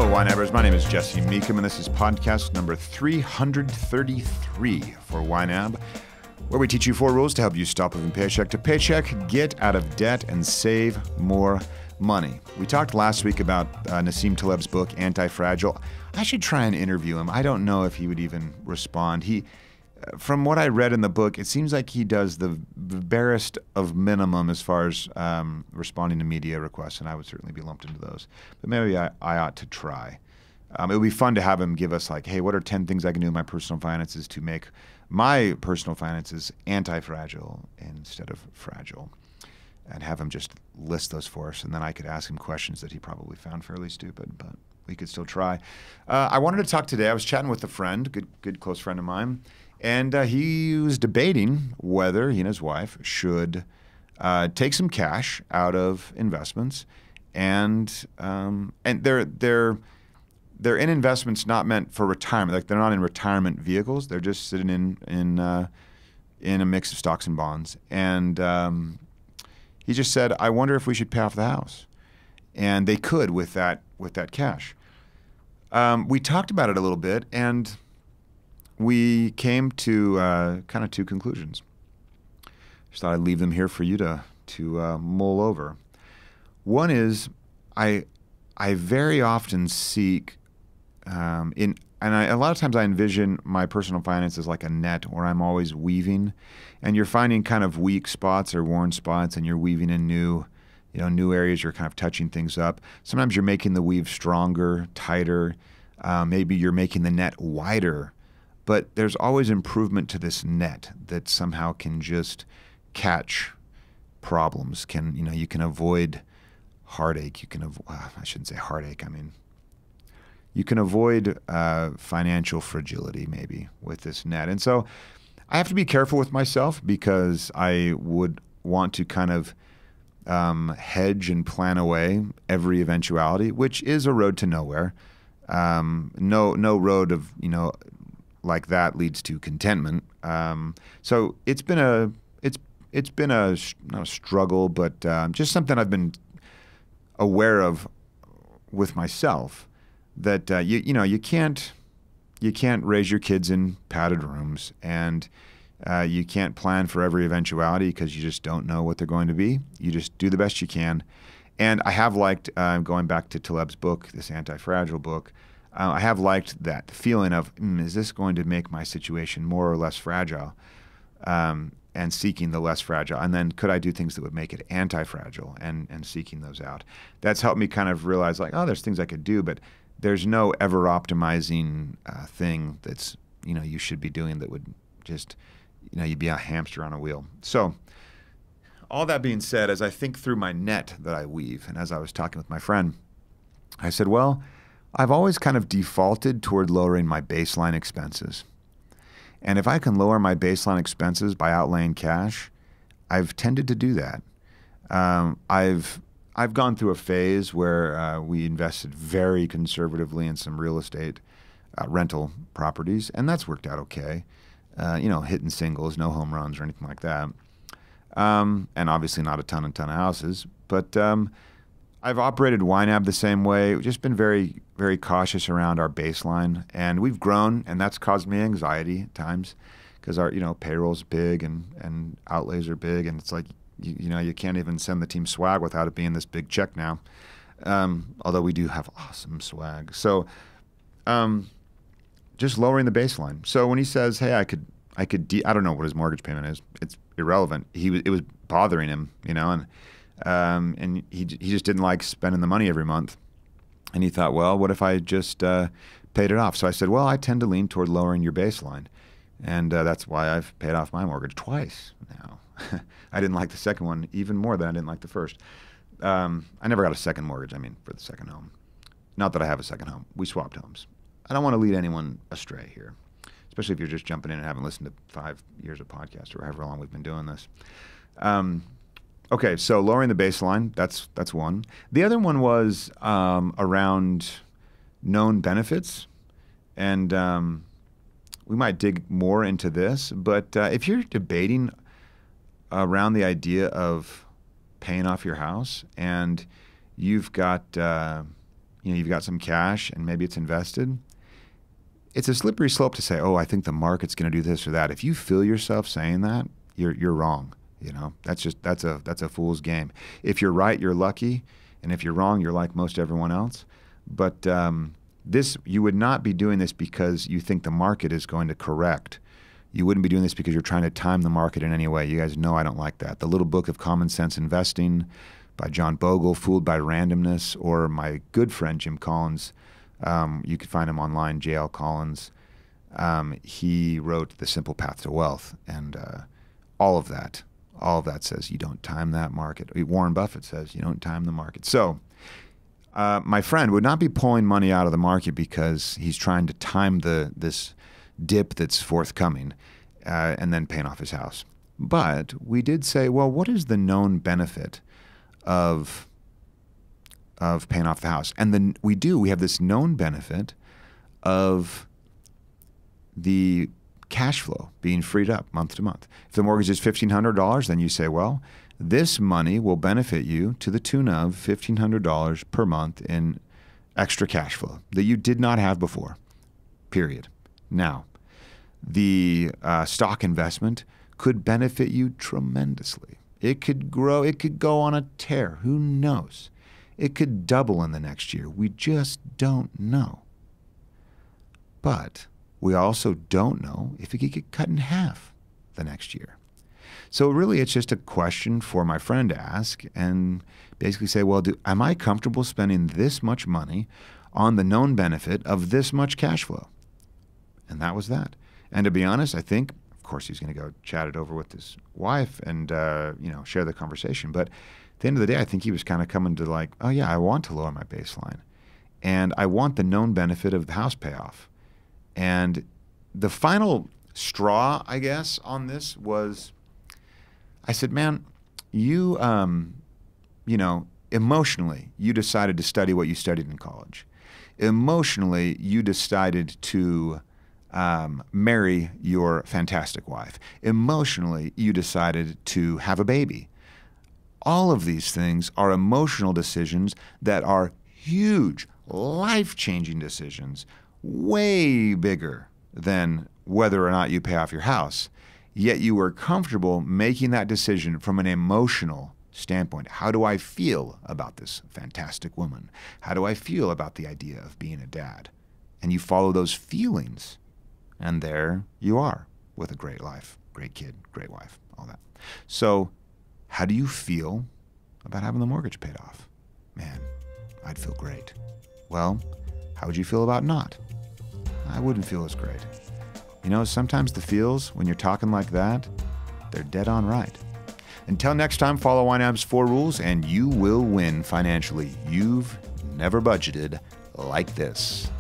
Hello, YNABers. My name is Jesse Meekum, and this is podcast number 333 for YNAB, where we teach you 4 rules to help you stop living paycheck to paycheck, get out of debt, and save more money. We talked last week about Nassim Taleb's book, Anti-Fragile. I should try and interview him. I don't know if he would even respond. From what I read in the book, it seems like he does the barest of minimum as far as responding to media requests, and I would certainly be lumped into those. But maybe I ought to try. It would be fun to have him give us like, hey, what are 10 things I can do in my personal finances to make my personal finances anti-fragile instead of fragile? And have him just list those for us, and then I could ask him questions that he probably found fairly stupid, but we could still try. I wanted to talk today. I was chatting with a friend, good close friend of mine, and he was debating whether he and his wife should take some cash out of investments, and they're in investments not meant for retirement. Like they're not in retirement vehicles. They're just sitting in a mix of stocks and bonds. And he just said, "I wonder if we should pay off the house," and they could with that cash. We talked about it a little bit, and we came to kind of 2 conclusions. Just thought I'd leave them here for you to mull over. One is I very often seek a lot of times I envision my personal finances like a net where I'm always weaving, and you're finding kind of weak spots or worn spots, and you're weaving in new areas. You're kind of touching things up. Sometimes you're making the weave stronger, tighter. Maybe you're making the net wider. But there's always improvement to this net that somehow can just catch problems. You can avoid heartache. I shouldn't say heartache. I mean, you can avoid financial fragility maybe with this net. And so I have to be careful with myself because I would want to kind of hedge and plan away every eventuality, which is a road to nowhere. No road of like that leads to contentment. So it's been a not a struggle, but just something I've been aware of with myself, that you can't raise your kids in padded rooms, and you can't plan for every eventuality because you just don't know what they're going to be. You just do the best you can. And I have liked, going back to Taleb's book, this Anti-Fragile book, I have liked that feeling of, is this going to make my situation more or less fragile? And seeking the less fragile. And then could I do things that would make it anti-fragile and seeking those out? That's helped me kind of realize like, oh, there's things I could do, but there's no ever-optimizing thing that's, you should be doing that would just, you'd be a hamster on a wheel. So all that being said, as I think through my net that I weave, and as I was talking with my friend, I said, well, I've always kind of defaulted toward lowering my baseline expenses. And if I can lower my baseline expenses by outlaying cash, I've tended to do that. I've gone through a phase where we invested very conservatively in some real estate rental properties, and that's worked out okay. Hitting singles, no home runs or anything like that. And obviously not a ton of houses. But I've operated YNAB the same way. We've just been very, very cautious around our baseline. And we've grown, and that's caused me anxiety at times because our payroll's big and outlays are big. And it's like, you can't even send the team swag without it being this big check now. Although we do have awesome swag. So just lowering the baseline. So when he says, hey, I don't know what his mortgage payment is. It's irrelevant. It was bothering him, and he just didn't like spending the money every month. And he thought, well, what if I just paid it off? So I said, well, I tend to lean toward lowering your baseline. And that's why I've paid off my mortgage twice now. I didn't like the second one even more than I didn't like the first. I never got a second mortgage, for the second home. Not that I have a second home. We swapped homes. I don't want to lead anyone astray here, especially if you're just jumping in and haven't listened to 5 years of podcast or however long we've been doing this. Okay, so lowering the baseline, that's one. The other one was around known benefits, and we might dig more into this, but if you're debating around the idea of paying off your house and you've got you've got some cash and maybe it's invested, it's a slippery slope to say, oh, I think the market's going to do this or that. If you feel yourself saying that, you're wrong. That's a fool's game. If you're right, you're lucky. And if you're wrong, you're like most everyone else. But you would not be doing this because you think the market is going to correct. You wouldn't be doing this because you're trying to time the market in any way. You guys know I don't like that. The Little Book of Common Sense Investing by John Bogle, Fooled by Randomness, or my good friend Jim Collins. You can find him online, J.L. Collins. He wrote The Simple Path to Wealth, and all of that says you don't time that market. Warren Buffett says you don't time the market. So my friend would not be pulling money out of the market because he's trying to time this dip that's forthcoming and then paying off his house. But we did say, well, what is the known benefit of paying off the house? And then we have this known benefit of the cash flow being freed up month to month. If the mortgage is $1,500, then you say, well, this money will benefit you to the tune of $1,500 per month in extra cash flow that you did not have before, period. Now, the stock investment could benefit you tremendously. It could grow. It could go on a tear. Who knows? It could double in the next year. We just don't know. But we also don't know if it could get cut in half the next year. So really, it's just a question for my friend to ask and basically say, well, am I comfortable spending this much money on the known benefit of this much cash flow? And that was that. And to be honest, I think, of course, he's going to go chat it over with his wife and share the conversation. But at the end of the day, I think he was kind of coming to like, oh yeah, I want to lower my baseline, and I want the known benefit of the house payoff. And the final straw, I guess, on this was, I said, man, you emotionally, you decided to study what you studied in college. Emotionally, you decided to marry your fantastic wife. Emotionally, you decided to have a baby. All of these things are emotional decisions that are huge, life-changing decisions, way bigger than whether or not you pay off your house. Yet you were comfortable making that decision from an emotional standpoint. How do I feel about this fantastic woman? How do I feel about the idea of being a dad? And you follow those feelings, and there you are with a great life, great kid, great wife, all that. So how do you feel about having the mortgage paid off? Man, I'd feel great. Well, how would you feel about not? I wouldn't feel as great. Sometimes the feels, when you're talking like that, they're dead on right. Until next time, follow YNAB's 4 rules and you will win financially. You've never budgeted like this.